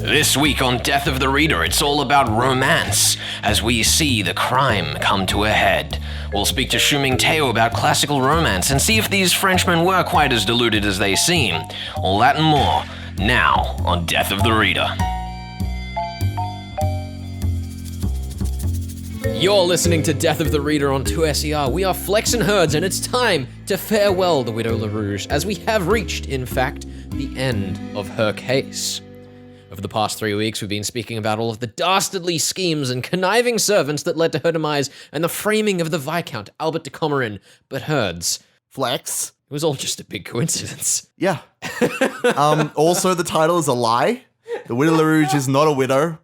This week on Death of the Reader, it's all about romance, as we see the crime come to a head. We'll speak to Hsu Ming Teo about classical romance and see if these Frenchmen were quite as deluded as they seem. All that and more, now on Death of the Reader. You're listening to Death of the Reader on 2SER. We are flexing herds, and it's time to farewell the widow Lerouge, as we have reached, in fact, the end of her case. Over the past 3 weeks, we've been speaking about all of the dastardly schemes and conniving servants that led to her demise and the framing of the Viscount Albert de Comerin. But herds. Flex. It was all just a big coincidence. Yeah. Also, the title is a lie. The widow Lerouge is not a widow.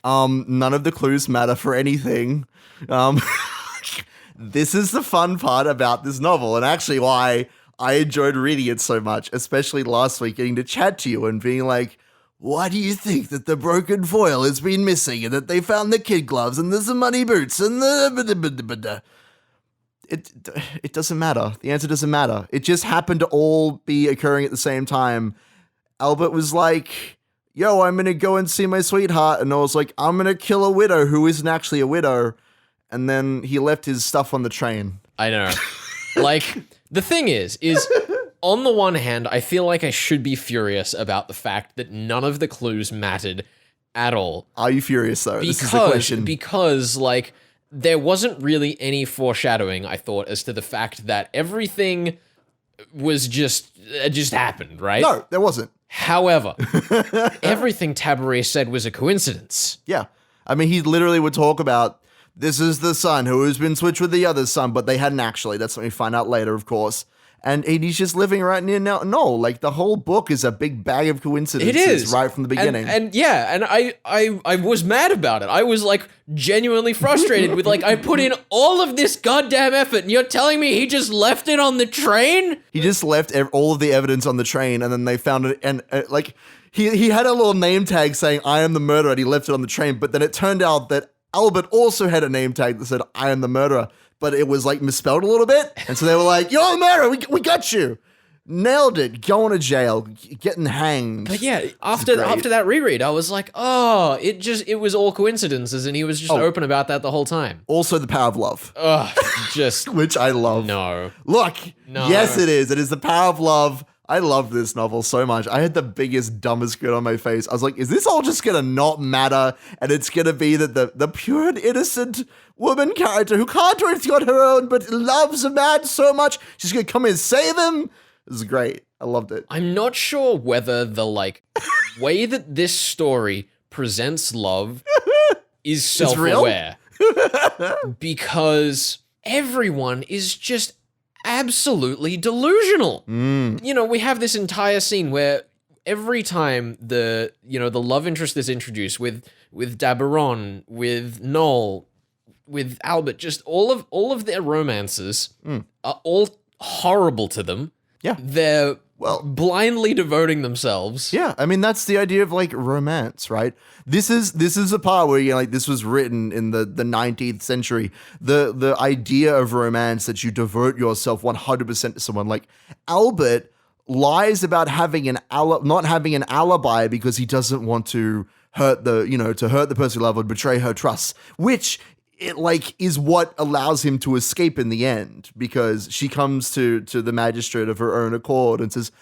None of the clues matter for anything. This is the fun part about this novel, and actually why I enjoyed reading it so much, especially last week, getting to chat to you and being like, why do you think that the broken foil has been missing and that they found the kid gloves and there's the muddy boots and the... It doesn't matter. The answer doesn't matter. It just happened to all be occurring at the same time. Albert was like, yo, I'm going to go and see my sweetheart. And I was like, I'm going to kill a widow who isn't actually a widow. And then he left his stuff on the train. I know. Like, the thing is on the one hand, I feel like I should be furious about the fact that none of the clues mattered at all. Are you furious, though? This is the question. Because, like, there wasn't really any foreshadowing, I thought, as to the fact that everything was just happened, right? No, there wasn't. However, everything Tabaret said was a coincidence. Yeah. I mean, he literally would talk about, this is the son who has been switched with the other son, but they hadn't actually. That's what we find out later, of course. And he's just living right near now. No, like the whole book is a big bag of coincidences. It is. Right from the beginning. And I was mad about it. I was like genuinely frustrated with like, I put in all of this goddamn effort and you're telling me he just left it on the train? He just left all of the evidence on the train and then they found it. And like he had a little name tag saying, I am the murderer, and he left it on the train. But then it turned out that Albert also had a name tag that said, I am the murderer. But it was like misspelled a little bit. And so they were like, you're the murderer, we got you. Nailed it. Going to jail, getting hanged. But yeah, after that reread, I was like, oh, it was all coincidences, and he was just open about that the whole time. Also the power of love. Ugh, just... Which I love. No. Look, yes it is. It is the power of love. I love this novel so much. I had the biggest, dumbest grin on my face. I was like, is this all just going to not matter? And it's going to be that the pure and innocent woman character who can't do anything on her own but loves a man so much, she's going to come in and save him? This is great. I loved it. I'm not sure whether the, like, way that this story presents love is self-aware. Because everyone is just absolutely delusional. You know, we have this entire scene where every time the love interest is introduced with Daburon, with Noel, with Albert, just all of their romances are all horrible to them. Yeah. They're blindly devoting themselves. Yeah, I mean, that's the idea of, like, romance, right? This is a part where, you know, like, this was written in the 19th century. The idea of romance, that you devote yourself 100% to someone. Like, Albert lies about not having an alibi because he doesn't want to hurt the person he loves or betray her trust, which it like is what allows him to escape in the end, because she comes to the magistrate of her own accord and says,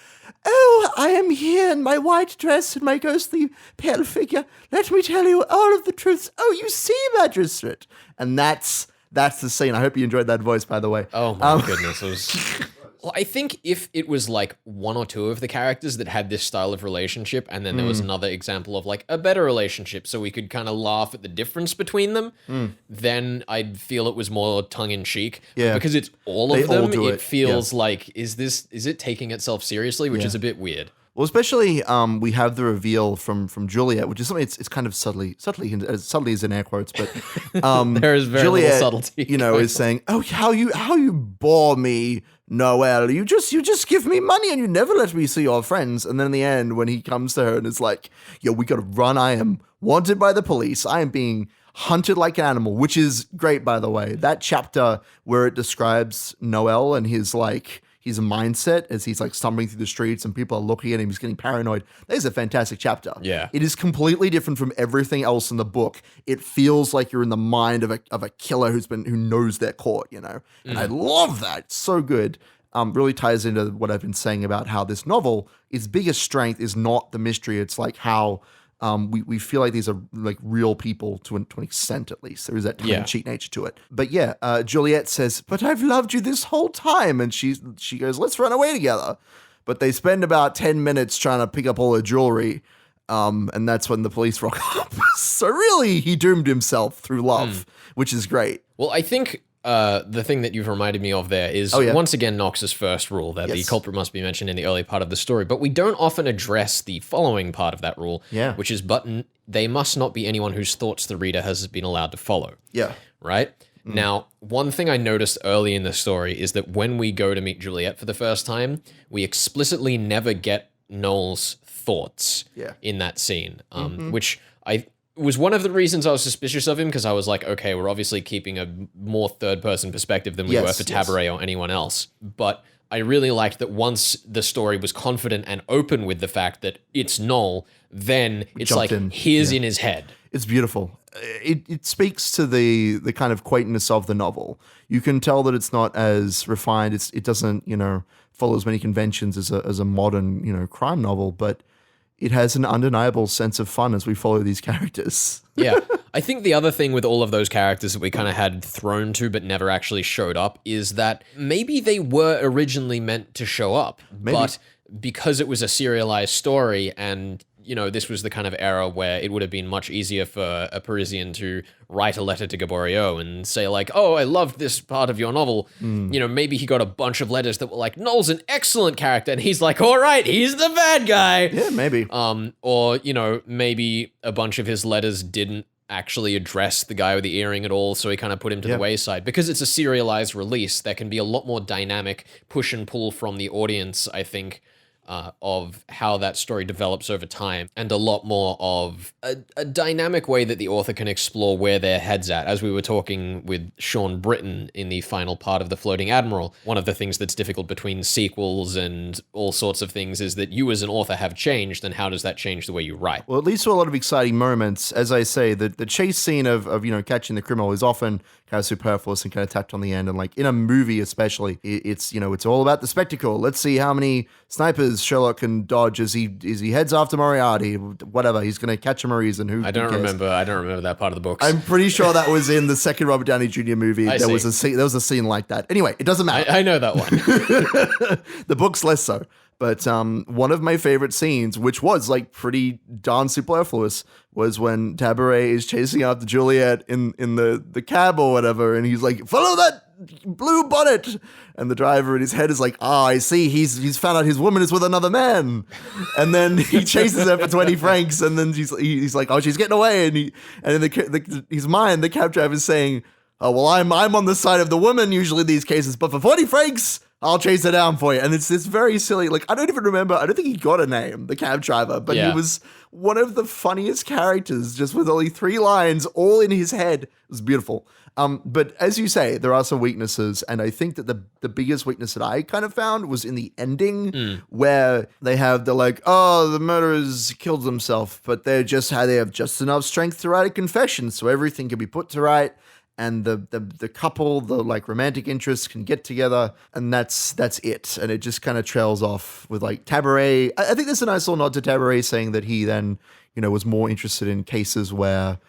oh, I am here in my white dress and my ghostly pale figure. Let me tell you all of the truths. Oh, you see, magistrate. And that's the scene. I hope you enjoyed that voice, by the way. Oh my goodness. It was... Well, I think if it was like one or two of the characters that had this style of relationship, and then there was another example of like a better relationship, so we could kind of laugh at the difference between them, then I'd feel it was more tongue-in-cheek. Yeah. Because it's all of them, it feels like, is it taking itself seriously, which is a bit weird. Well, especially we have the reveal from Juliet, which is something it's kind of subtly as subtly as in air quotes, but there is very Juliet, little subtlety. You know, is saying, "Oh, how you bore me, Noel. You just give me money and you never let me see your friends." And then in the end, when he comes to her and is like, "Yo, we gotta run. I am wanted by the police. I am being hunted like an animal," which is great, by the way. That chapter where it describes Noel and his like, his mindset as he's like stumbling through the streets and people are looking at him, he's getting paranoid. That is a fantastic chapter. Yeah. It is completely different from everything else in the book. It feels like you're in the mind of a killer who knows they're caught, you know? And I love that. It's so good. Really ties into what I've been saying about how this novel, its biggest strength is not the mystery. It's like how we feel like these are like real people to an extent, at least. There is that tongue-in-cheek nature to it. But yeah, Juliet says, "But I've loved you this whole time." And she goes, "Let's run away together." But they spend about 10 minutes trying to pick up all her jewelry. And that's when the police rock up. So really, he doomed himself through love, which is great. Well, I think the thing that you've reminded me of there is, once again, Knox's first rule, that the culprit must be mentioned in the early part of the story. But we don't often address the following part of that rule, which is, they must not be anyone whose thoughts the reader has been allowed to follow. Yeah. Right? Now, one thing I noticed early in the story is that when we go to meet Juliet for the first time, we explicitly never get Noel's thoughts in that scene, which was one of the reasons I was suspicious of him, because I was like, okay, we're obviously keeping a more third-person perspective than we were for Tabaret or anyone else. But I really liked that once the story was confident and open with the fact that it's Noel, then it's like, here's in his head. It's beautiful. It speaks to the kind of quaintness of the novel. You can tell that it's not as refined. It doesn't, follow as many conventions as a modern, crime novel, but it has an undeniable sense of fun as we follow these characters. Yeah. I think the other thing with all of those characters that we kind of had thrown to but never actually showed up is that maybe they were originally meant to show up, but because it was a serialized story and this was the kind of era where it would have been much easier for a Parisian to write a letter to Gaboriau and say like, "Oh, I loved this part of your novel." Maybe he got a bunch of letters that were like, "Noel's an excellent character," and he's like, "All right, he's the bad guy." Yeah, maybe. Or maybe a bunch of his letters didn't actually address the guy with the earring at all, so he kind of put him to the wayside. Because it's a serialized release, there can be a lot more dynamic push and pull from the audience, I think, of how that story develops over time, and a lot more of a dynamic way that the author can explore where their head's at. As we were talking with Sean Britton in the final part of The Floating Admiral, one of the things that's difficult between sequels and all sorts of things is that you as an author have changed, and how does that change the way you write? Well, it leads to a lot of exciting moments. As I say, the chase scene of catching the criminal is often kind of superfluous and kind of tacked on the end. And like in a movie especially, it's all about the spectacle. Let's see how many snipers Sherlock can dodge as he heads after Moriarty. Whatever, he's going to catch him a reason. I don't remember that part of the books. I'm pretty sure that was in the second Robert Downey Jr. movie. There was a scene like that. Anyway, it doesn't matter. I know that one. The book's less so. But one of my favorite scenes, which was like pretty darn superfluous, was when Tabaret is chasing after Juliet in the cab or whatever, and he's like, "Follow that blue bonnet," and the driver in his head is like, "I see, he's found out his woman is with another man," and then he chases her for 20 francs, and then he's like, "Oh, she's getting away," and in his mind, the cab driver is saying, "Oh, well, I'm on the side of the woman usually in these cases, but for 40 francs, I'll chase her down for you." And it's this very silly, like, I don't even remember, I don't think he got a name, the cab driver, but he was one of the funniest characters, just with only 3 lines, all in his head. It was beautiful. But as you say, there are some weaknesses, and I think that the biggest weakness that I kind of found was in the ending, where they're like, "Oh, the murderers killed themselves, but they have just enough strength to write a confession, so everything can be put to right." And the couple, the like romantic interests can get together, and that's it. And it just kind of trails off with like Tabaret. I think there's a nice little nod to Tabaret saying that he then, was more interested in cases where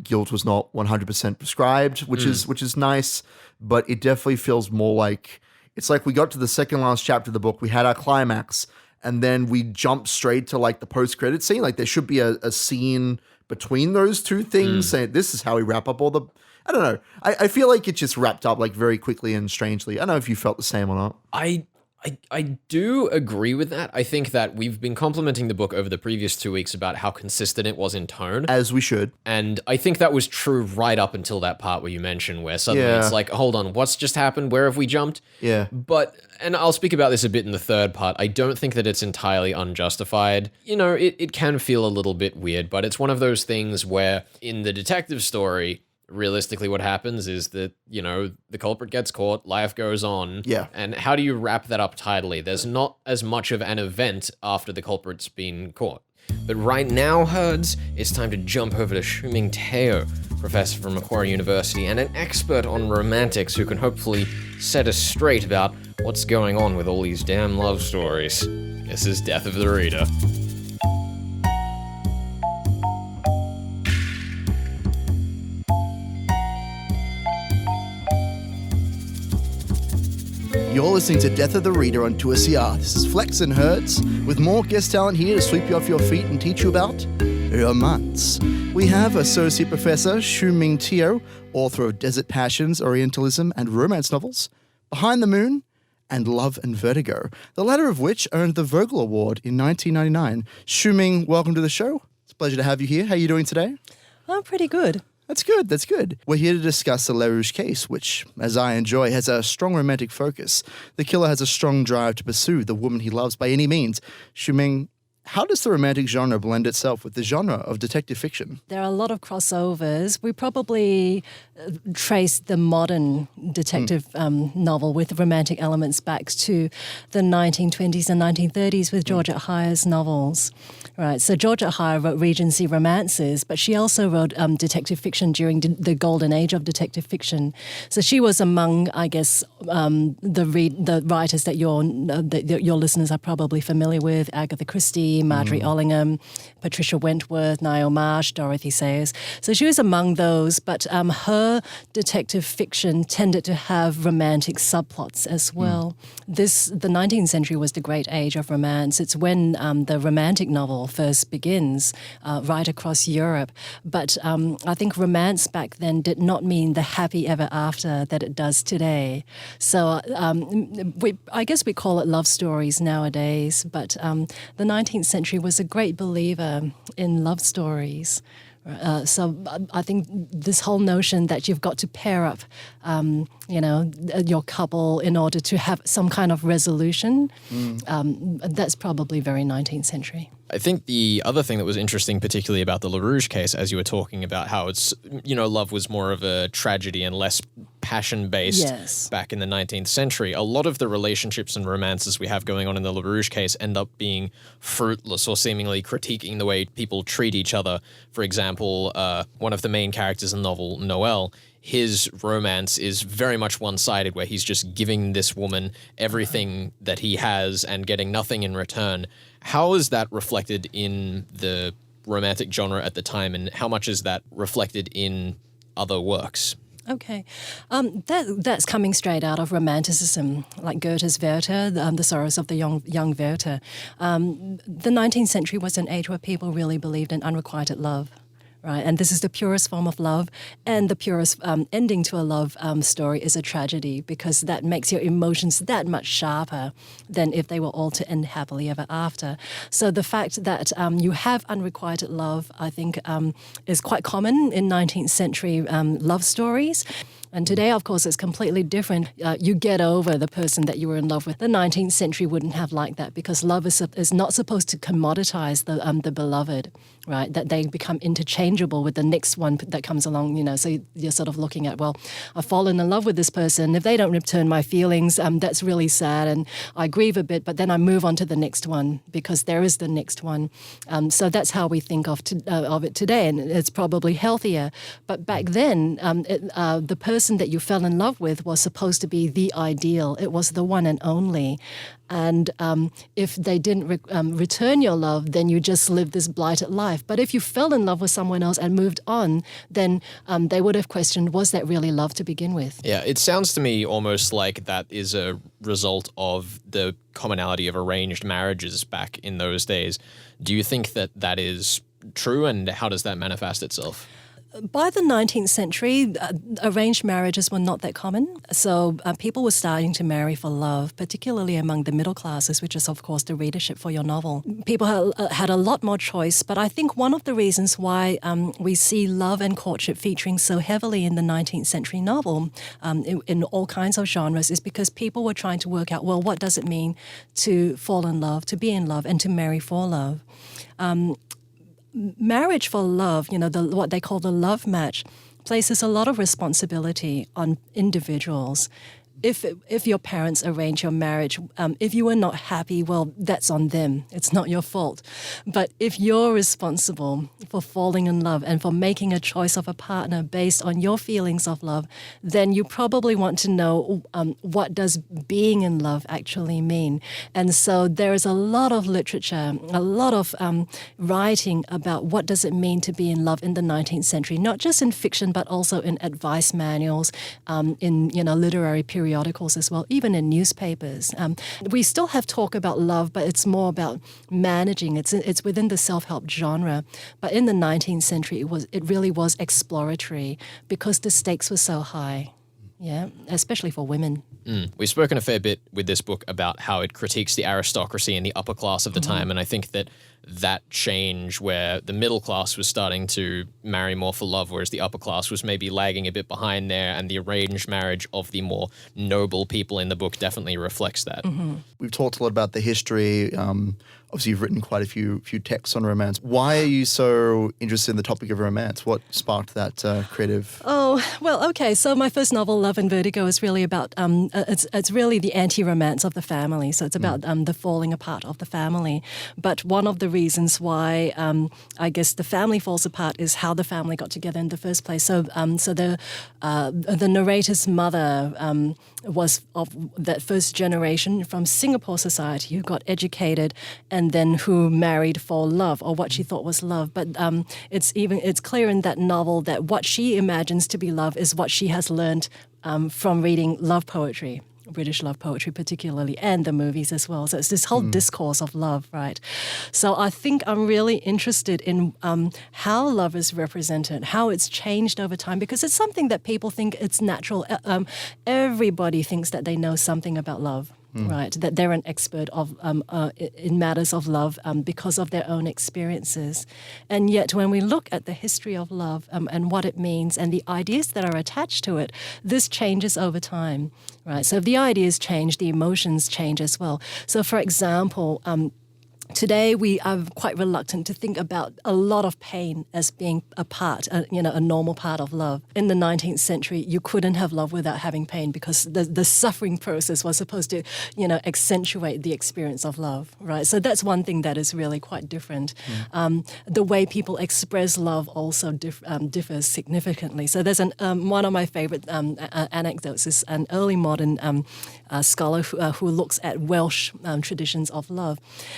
guilt was not 100% prescribed, which is nice. But it definitely feels more like, it's like we got to the second last chapter of the book, we had our climax, and then we jumped straight to like the post-credit scene. Like there should be a scene between those two things saying this is how we wrap up all the, I don't know. I feel like it just wrapped up like very quickly and strangely. I don't know if you felt the same or not. I do agree with that. I think that we've been complimenting the book over the previous 2 weeks about how consistent it was in tone. As we should. And I think that was true right up until that part where you mentioned where suddenly it's like, hold on, what's just happened? Where have we jumped? Yeah. But, and I'll speak about this a bit in the third part, I don't think that it's entirely unjustified. It can feel a little bit weird, but it's one of those things where in the detective story, realistically what happens is that, the culprit gets caught, life goes on. Yeah. And how do you wrap that up tidily? There's not as much of an event after the culprit's been caught. But right now, Herds, it's time to jump over to Hsu Ming Teo, professor from Macquarie University and an expert on romantics who can hopefully set us straight about what's going on with all these damn love stories. This is Death of the Reader. You're listening to Death of the Reader on 2SCR. This is Flex and Hertz, with more guest talent here to sweep you off your feet and teach you about romance. We have Associate Professor Hsu Ming Teo, author of Desert Passions, Orientalism, and romance novels, Behind the Moon, and Love and Vertigo, the latter of which earned the Vogel Award in 1999. Hsu Ming, welcome to the show. It's a pleasure to have you here. How are you doing today? Oh, pretty good. That's good, that's good. We're here to discuss the Lerouge Case, which, as I enjoy, has a strong romantic focus. The killer has a strong drive to pursue the woman he loves by any means. Hsu Ming, how does the romantic genre blend itself with the genre of detective fiction? There are a lot of crossovers. We probably trace the modern detective novel with romantic elements back to the 1920s and 1930s with Georgette Heyer's novels. Right, so Georgette Heyer wrote Regency romances, but she also wrote detective fiction during the golden age of detective fiction. So she was among, I guess, the writers that your listeners are probably familiar with: Agatha Christie, Marjorie Ollingham, Patricia Wentworth, Niall Marsh, Dorothy Sayers. So she was among those, but her detective fiction tended to have romantic subplots as well. The 19th century was the great age of romance. It's when the romantic novel first begins right across Europe. But I think romance back then did not mean the happy ever after that it does today. So I guess we call it love stories nowadays, but the 19th century was a great believer in love stories. So I think this whole notion that you've got to pair up, your couple in order to have some kind of resolution, that's probably very 19th century. I think the other thing that was interesting, particularly about the Lerouge case, as you were talking about how it's, love was more of a tragedy and less passion-based back in the 19th century. A lot of the relationships and romances we have going on in the Lerouge case end up being fruitless or seemingly critiquing the way people treat each other. For example, one of the main characters in the novel, Noel, his romance is very much one-sided, where he's just giving this woman everything that he has and getting nothing in return. How is that reflected in the romantic genre at the time, and how much is that reflected in other works? Okay. That's coming straight out of Romanticism, like Goethe's Werther, the sorrows of the young Werther. The 19th century was an age where people really believed in unrequited love. Right, and this is the purest form of love, and the purest ending to a love story is a tragedy, because that makes your emotions that much sharper than if they were all to end happily ever after. So the fact that you have unrequited love, I think, is quite common in 19th century love stories. And today, of course, it's completely different. You get over the person that you were in love with. The 19th century wouldn't have liked that, because love is not supposed to commoditize the beloved, right? That they become interchangeable with the next one that comes along, So you're sort of looking at, well, I've fallen in love with this person. If they don't return my feelings, that's really sad, and I grieve a bit, but then I move on to the next one, because there is the next one. So that's how we think of it today, and it's probably healthier. But back then, the person that you fell in love with was supposed to be the ideal. It was the one and only. And if they didn't return your love, then you just lived this blighted life. But if you fell in love with someone else and moved on, then they would have questioned, was that really love to begin with? Yeah, it sounds to me almost like that is a result of the commonality of arranged marriages back in those days. Do you think that that is true, and how does that manifest itself? By the 19th century, arranged marriages were not that common. So people were starting to marry for love, particularly among the middle classes, which is, of course, the readership for your novel. People had a lot more choice, but I think one of the reasons why we see love and courtship featuring so heavily in the 19th century novel, in all kinds of genres, is because people were trying to work out, well, what does it mean to fall in love, to be in love, and to marry for love? Marriage for love, what they call the love match, places a lot of responsibility on individuals. If your parents arrange your marriage, if you were not happy, well, that's on them. It's not your fault. But if you're responsible for falling in love and for making a choice of a partner based on your feelings of love, then you probably want to know what does being in love actually mean. And so there is a lot of literature, a lot of writing about what does it mean to be in love in the 19th century, not just in fiction, but also in advice manuals, in literary periodicals as well, even in newspapers. We still have talk about love, but it's more about managing. It's within the self-help genre. But in the 19th century, it really was exploratory because the stakes were so high. Yeah, especially for women. We've spoken a fair bit with this book about how it critiques the aristocracy and the upper class of the time, and I think that change where the middle class was starting to marry more for love, whereas the upper class was maybe lagging a bit behind there, and the arranged marriage of the more noble people in the book definitely reflects that. We've talked a lot about the history. Obviously, you've written quite a few texts on romance. Why are you so interested in the topic of romance? What sparked that creative? Oh, well, okay. So my first novel, Love and Vertigo, is really about, it's really the anti-romance of the family. So it's about the falling apart of the family. But one of the reasons why I guess the family falls apart is how the family got together in the first place. So the narrator's mother was of that first generation from Singapore society who got educated and then who married for love, or what she thought was love. But it's clear in that novel that what she imagines to be love is what she has learned from reading love poetry. British love poetry particularly, and the movies as well. So it's this whole discourse of love, right? So I think I'm really interested in how love is represented, how it's changed over time, because it's something that people think it's natural. Everybody thinks that they know something about love. Right, that they're an expert in matters of love because of their own experiences. And yet when we look at the history of love and what it means and the ideas that are attached to it, this changes over time, right? So if the ideas change, the emotions change as well. So for example, today, we are quite reluctant to think about a lot of pain as being a normal part of love. In the 19th century, you couldn't have love without having pain because the suffering process was supposed to, accentuate the experience of love, right? So that's one thing that is really quite different. The way people express love also differs significantly. So there's one of my favorite anecdotes is an early modern scholar who looks at Welsh traditions of love,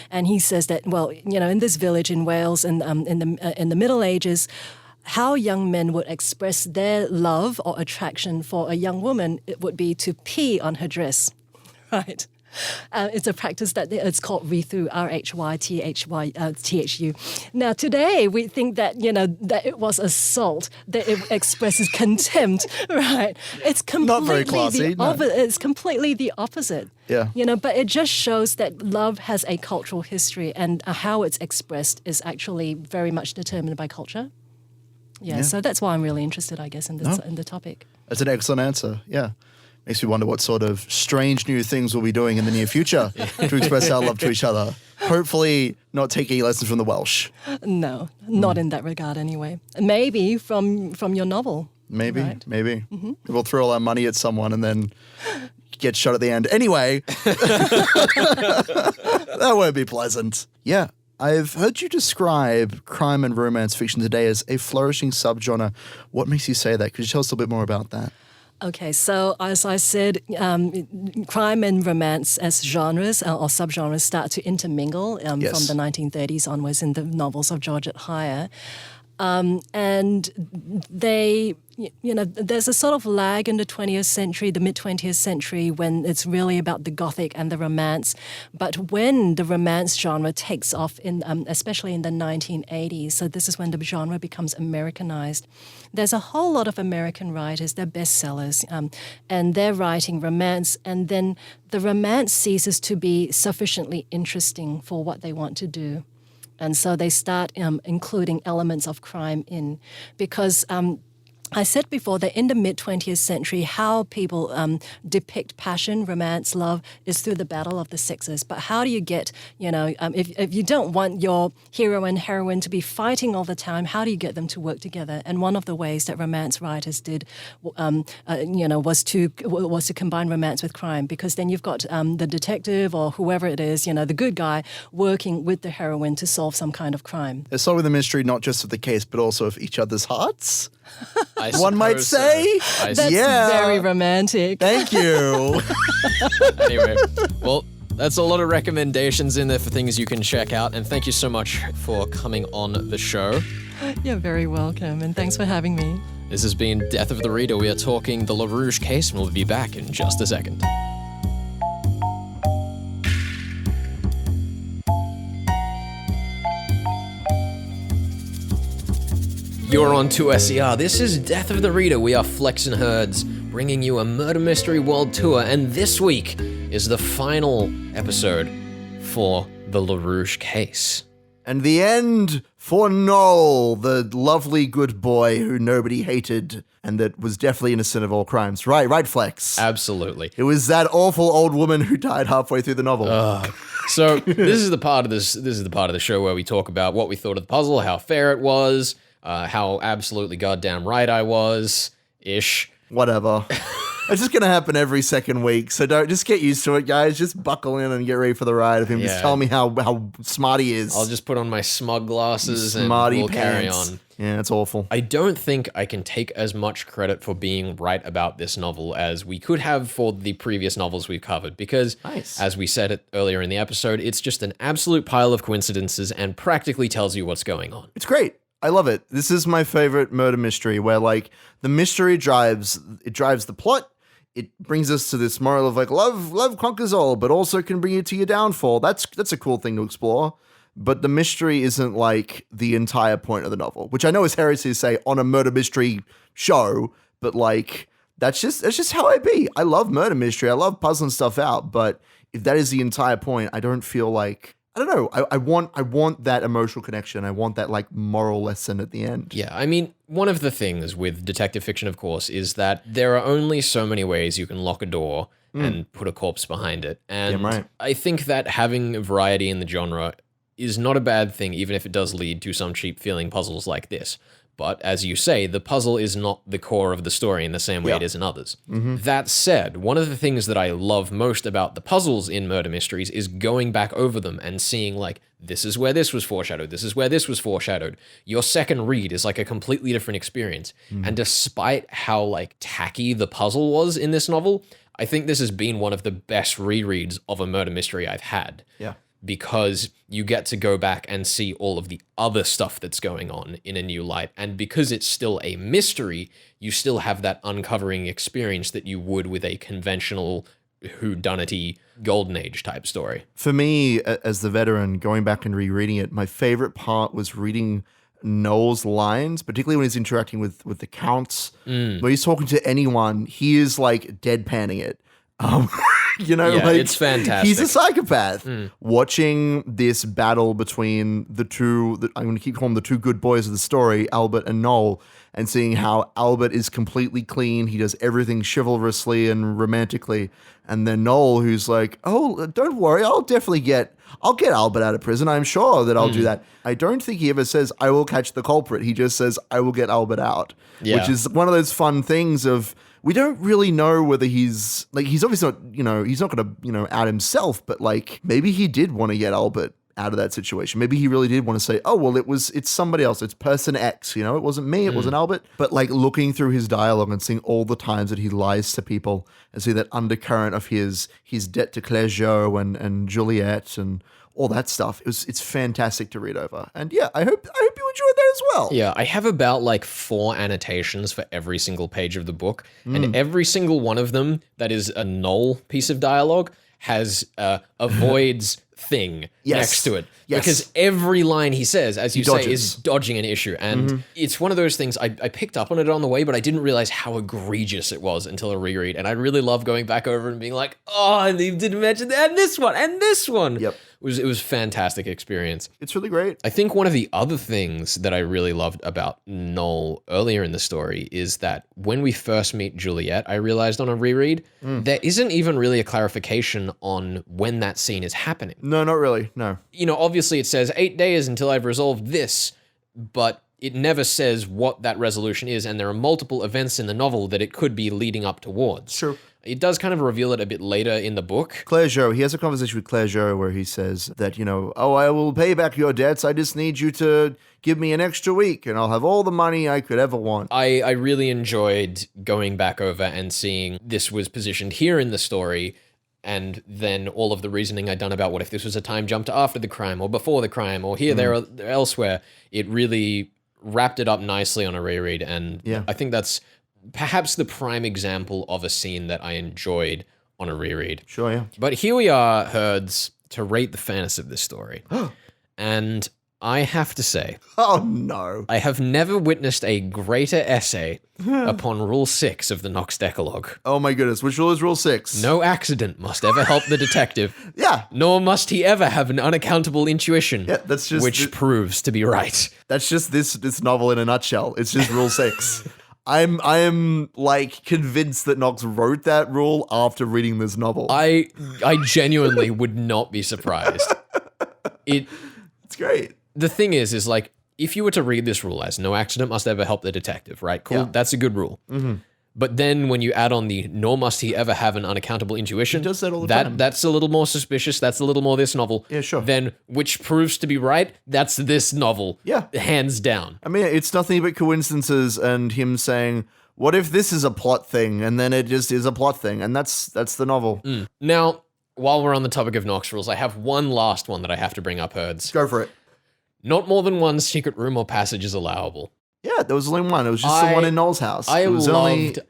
and he says that, well, in this village in Wales in the Middle Ages, how young men would express their love or attraction for a young woman, it would be to pee on her dress, right? It's a practice that it's called rhythu, R-H-Y-T-H-Y-T-H-U. Now, today, we think that, that it was assault, that it expresses contempt, right? It's completely not very classy, It's completely the opposite. Yeah. But it just shows that love has a cultural history, and how it's expressed is actually very much determined by culture. Yeah. So that's why I'm really interested, I guess, in the topic. That's an excellent answer. Yeah. Makes me wonder what sort of strange new things we'll be doing in the near future to express our love to each other. Hopefully not taking lessons from the Welsh. No, not in that regard anyway. Maybe from your novel. Maybe, right? maybe. We'll throw all our money at someone and then get shot at the end. Anyway, that won't be pleasant. Yeah. I've heard you describe crime and romance fiction today as a flourishing subgenre. What makes you say that? Could you tell us a little bit more about that? Okay, so as I said, crime and romance as genres or subgenres start to intermingle from the 1930s onwards in the novels of Georgette Heyer. And they, there's a sort of lag in the 20th century, the mid-20th century, when it's really about the Gothic and the romance. But when the romance genre takes off, especially in the 1980s, so this is when the genre becomes Americanized, there's a whole lot of American writers, they're bestsellers, and they're writing romance, and then the romance ceases to be sufficiently interesting for what they want to do. And so they start including elements of crime in, because I said before that in the mid-20th century, how people depict passion, romance, love is through the battle of the sexes. But how do you get, if you don't want your hero and heroine to be fighting all the time, how do you get them to work together? And one of the ways that romance writers did, was to combine romance with crime, because then you've got the detective or whoever it is, the good guy, working with the heroine to solve some kind of crime. They're solving the mystery not just of the case, but also of each other's hearts. One might say. That's very romantic. Thank you. Anyway, well, that's a lot of recommendations in there for things you can check out. And thank you so much for coming on the show. You're very welcome, and thanks for having me. This has been Death of the Reader. We are talking the Lerouge Case, and we'll be back in just a second. You're on 2SER. This is Death of the Reader. We are Flex and Herds, bringing you a murder mystery world tour, and this week is the final episode for the Lerouge Case. And the end for Noel, the lovely good boy who nobody hated and that was definitely innocent of all crimes. Right, Flex? Absolutely. It was that awful old woman who died halfway through the novel. So this is the part of the show where we talk about what we thought of the puzzle, how fair it was, how absolutely goddamn right I was, ish. Whatever. It's just going to happen every second week, so don't just get used to it, guys. Just buckle in and get ready for the ride of him. Yeah. Just tell me how smart he is. I'll just put on my smug glasses and Smarty we'll carry pants. on. Yeah, it's awful. I don't think I can take as much credit for being right about this novel as we could have for the previous novels we've covered, because, as we said it earlier in the episode, it's just an absolute pile of coincidences and practically tells you what's going on. It's great. I love it. This is my favorite murder mystery where, like, the mystery drives the plot. It brings us to this moral of, like, love conquers all, but also can bring you to your downfall. That's a cool thing to explore. But the mystery isn't, like, the entire point of the novel, which I know is heresy to say on a murder mystery show, but, like, that's just how I be. I love murder mystery. I love puzzling stuff out, but if that is the entire point, I don't feel like, I don't know. I want that emotional connection. I want that, like, moral lesson at the end. Yeah, I mean, one of the things with detective fiction, of course, is that there are only so many ways you can lock a door and put a corpse behind it. And Yeah, right. I think that having variety in the genre is not a bad thing, even if it does lead to some cheap feeling puzzles like this. But as you say, the puzzle is not the core of the story in the same way it is in others. That said, one of the things that I love most about the puzzles in murder mysteries is going back over them and seeing, like, this is where this was foreshadowed, this is where this was foreshadowed. Your second read is like a completely different experience. And despite how, like, tacky the puzzle was in this novel, I think this has been one of the best rereads of a murder mystery I've had. Yeah. Because you get to go back and see all of the other stuff that's going on in a new light. And because it's still a mystery, you still have that uncovering experience that you would with a conventional whodunity golden age type story. For me, as the veteran, going back and rereading it, my favorite part was reading Noel's lines, particularly when he's interacting with the counts. Where he's talking to anyone, he is, like, deadpanning it. Yeah, like, it's fantastic. He's a psychopath. Watching this battle between the two, I'm going to keep calling them the two good boys of the story, Albert and Noel, and seeing how Albert is completely clean. He does everything chivalrously and romantically. And then Noel, who's like, oh, don't worry, I'll get Albert out of prison. I'm sure that I'll do that. I don't think he ever says, I will catch the culprit. He just says, I will get Albert out. Yeah. Which is one of those fun things of, we don't really know whether he's obviously not, he's not going to, out himself, but, like, maybe he did want to get Albert out of that situation. Maybe he really did want to say, oh, well, it's somebody else. It's person X, it wasn't me. It wasn't Albert. But, like, looking through his dialogue and seeing all the times that he lies to people and see that undercurrent of his debt to Claire Jo and Juliet and all that stuff. It's fantastic to read over. And yeah, I hope you enjoyed that as well. Yeah, I have about, like, 4 annotations for every single page of the book, and every single one of them that is a Noel piece of dialogue has avoids thing next to it. Yes. Because every line he says, as you say, dodges. is dodging an issue. And it's one of those things, I picked up on it on the way, but I didn't realize how egregious it was until a reread. And I really love going back over and being like, oh, and he didn't mention that, and this one, and this one. Yep. was a fantastic experience. It's really great. I think one of the other things that I really loved about Noel earlier in the story is that when we first meet Juliet, I realized on a reread, there isn't even really a clarification on when that scene is happening. No, not really. No. You know, obviously it says 8 days until I've resolved this, but it never says what that resolution is, and there are multiple events in the novel that it could be leading up towards. Sure. It does kind of reveal it a bit later in the book. Claire Joe, he has a conversation with Claire Joe where he says that, oh, I will pay back your debts. I just need you to give me an extra week and I'll have all the money I could ever want. I really enjoyed going back over and seeing this was positioned here in the story, and then all of the reasoning I'd done about what if this was a time jump to after the crime or before the crime or here, there, or elsewhere. It really wrapped it up nicely on a reread, and I think that's perhaps the prime example of a scene that I enjoyed on a reread. Sure, yeah. But here we are, Herds, to rate the fairness of this story. And I have to say, oh no, I have never witnessed a greater essay upon Rule 6 of the Nox Decalogue. Oh my goodness, which rule is Rule 6? No accident must ever help the detective. Yeah. Nor must he ever have an unaccountable intuition. Yeah, that's just... which proves to be right. That's just this novel in a nutshell. It's just Rule 6. I am like convinced that Knox wrote that rule after reading this novel. I genuinely would not be surprised. It's great. The thing is like, if you were to read this rule as no accident must ever help the detective, right? Cool. Yeah. That's a good rule. Mm-hmm. But then when you add on the nor must he ever have an unaccountable intuition, he does that all the time. That's a little more suspicious. That's a little more this novel. Yeah, sure. Then which proves to be right, that's this novel. Yeah. Hands down. I mean, it's nothing but coincidences and him saying, what if this is a plot thing? And then it just is a plot thing. And that's the novel. Now, while we're on the topic of Nox rules, I have one last one that I have to bring up, Herds. Go for it. Not more than one secret room or passage is allowable. Yeah, there was only one. It was just the one in Noel's house. I loved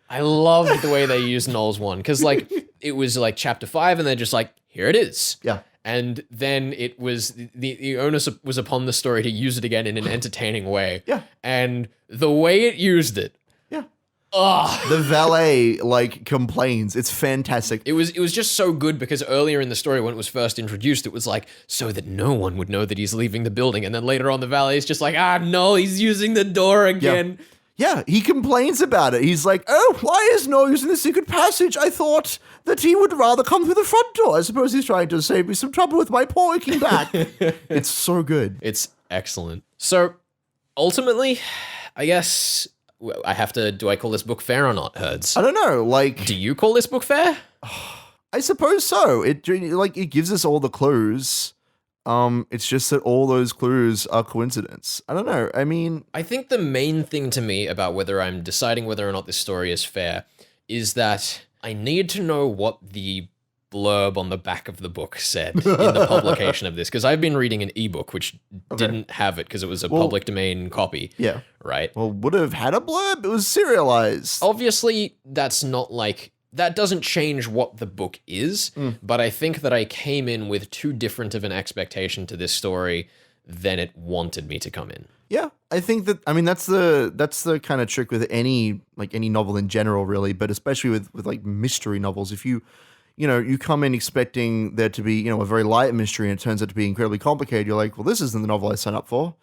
the way they used Noel's one, because like it was like chapter 5, and they're just like, here it is. Yeah. And then it was the onus was upon the story to use it again in an entertaining way. Yeah. And the way it used it. Yeah. Ugh. The valet like complains. It's fantastic. It was just so good, because earlier in the story when it was first introduced, it was like so that no one would know that he's leaving the building, and then later on the valet is just like, no, he's using the door again. Yeah, he complains about it. He's like, oh, why is Noel using the secret passage? I thought that he would rather come through the front door. I suppose he's trying to save me some trouble with my poor aching back. It's so good. It's excellent. So ultimately, I guess I have to, do I call this book fair or not, Herds? I don't know, like... Do you call this book fair? I suppose so. It gives us all the clues. It's just that all those clues are coincidence. I don't know. I mean... I think the main thing to me about whether I'm deciding whether or not this story is fair is that I need to know what the blurb on the back of the book said in the publication of this, because I've been reading an ebook which didn't have it because it was a public domain copy. Yeah. Right? Well, would have had a blurb. It was serialized. Obviously, that's not like... That doesn't change what the book is, but I think that I came in with too different of an expectation to this story than it wanted me to come in. Yeah, I think that, I mean, that's the kind of trick with any novel in general, really, but especially with like mystery novels. If you come in expecting there to be, a very light mystery and it turns out to be incredibly complicated, you're like, well, this isn't the novel I signed up for.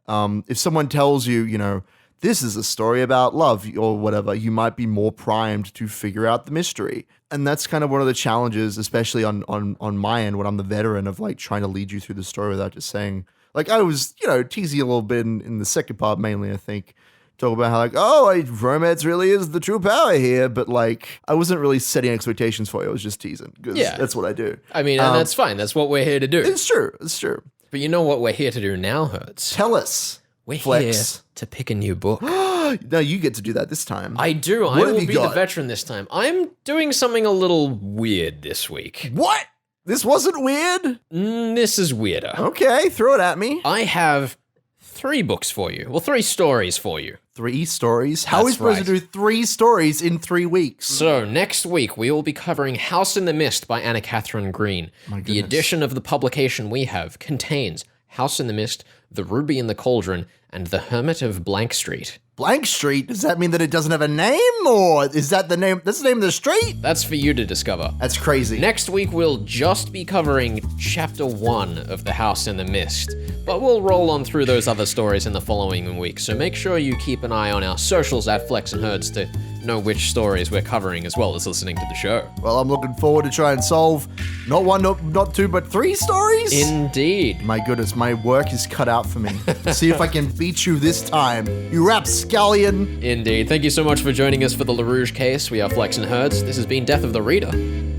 If someone tells you, this is a story about love or whatever, you might be more primed to figure out the mystery. And that's kind of one of the challenges, especially on my end when I'm the veteran of like trying to lead you through the story without just saying, like I was, teasing a little bit in the second part mainly, I think, talk about how like, romance really is the true power here. But like, I wasn't really setting expectations for you. I was just teasing because that's what I do. I mean, and that's fine. That's what we're here to do. It's true. But you know what we're here to do now, Hertz? Tell us. We're Flex. here to pick a new book. No, you get to do that this time. I do. I What have will you be got? the veteran this time. I'm doing something a little weird this week. What? This wasn't weird? This is weirder. Okay, throw it at me. I have 3 books for you. Well, 3 stories for you. 3 stories? How are we That's supposed right. to do 3 stories in 3 weeks? So, next week, we will be covering House in the Mist by Anna Catherine Green. The edition of the publication we have contains House in the Mist, The Ruby in the Cauldron, and The Hermit of Blank Street. Blank Street? Does that mean that it doesn't have a name? Or is that the name? That's the name of the street? That's for you to discover. That's crazy. Next week, we'll just be covering Chapter 1 of The House in the Mist, but we'll roll on through those other stories in the following week, so make sure you keep an eye on our socials at Flex and Herds to know which stories we're covering, as well as listening to the show. Well, I'm looking forward to try and solve not one, not two, but 3 stories? Indeed. My goodness, my work is cut out for me. See if I can beat you this time, you rapscallion. Indeed. Thank you so much for joining us for the Lerouge Case. We are Flex and Herds. This has been Death of the Reader.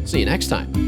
See you next time.